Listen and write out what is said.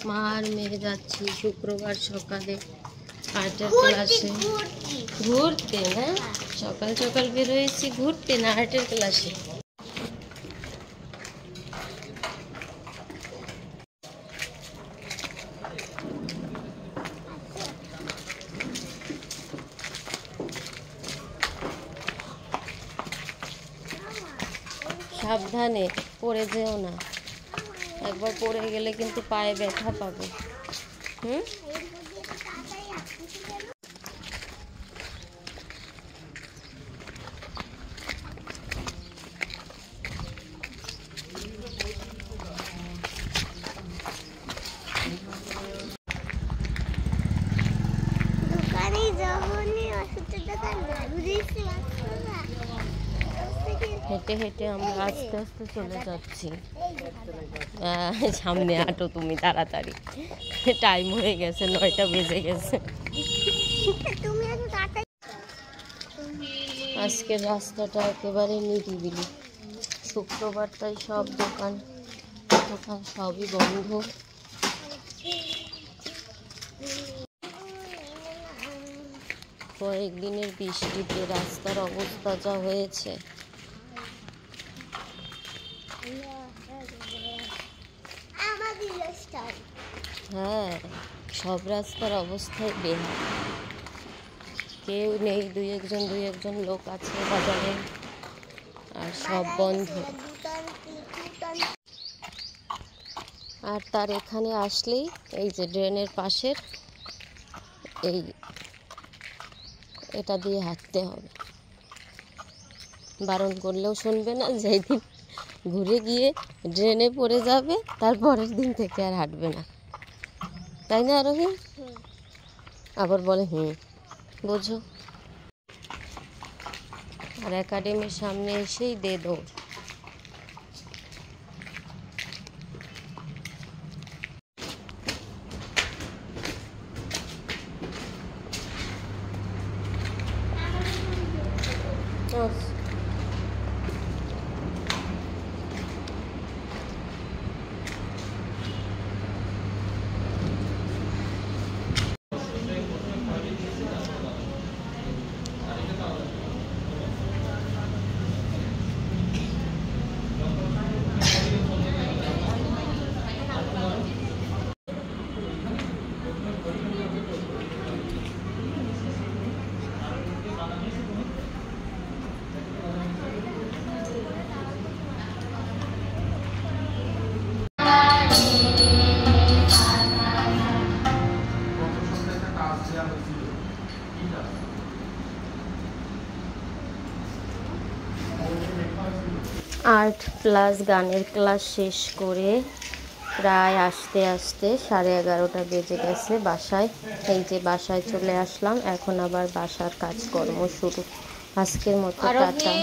মা আর মেয়ে যাচ্ছি শুক্রবার সকালে আর্টের ক্লাসে ঘুরতে। না সকাল সকাল বেরোয়েছি ঘুরতে না আর্টের ক্লাসে। সাবধানে পড়ে যেও না, একবার পড়ে গেলে কিন্তু পায়ে ব্যথা পাবে। হেঁটে হেঁটে আমরা আস্তে আস্তে চলে যাচ্ছি। সামনে হাঁটো তুমি তাড়াতাড়ি, টাইম হয়ে গেছে, 9টা বেজে গেছে। আজকের রাস্তাটা একেবারে নিরিবিলি, শুক্রবার তাই সব দোকান সবই বন্ধ। কয়েকদিনের বৃষ্টিতে রাস্তার অবস্থা যা হয়েছে, হ্যাঁ সব রাস্তার অবস্থাই বেহাল, কেউ নেই, দুই একজন লোক আছে বাজারে, আর সব বন্ধ। আর তার এখানে আসলেই এই যে ড্রেনের পাশের এটা দিয়ে হাঁটতে হবে, বারণ করলেও শুনবে না। যেদিন ঘুরে গিয়ে ড্রেনে পড়ে যাবে তারপরের দিন থেকে আর হাঁটবে না, তাই না আরোহী? আবার বলে বোঝো। আর একাডেমির সামনে এসেই দে দৌড়। আর্ট প্লাস গানের ক্লাস শেষ করে প্রায় আসতে আসতে 11:30টা বেজে গেছে বাসায়। এই যে বাসায় চলে আসলাম, এখন আবার বাসার কাজকর্ম শুরু। আজকের মতো টাটা।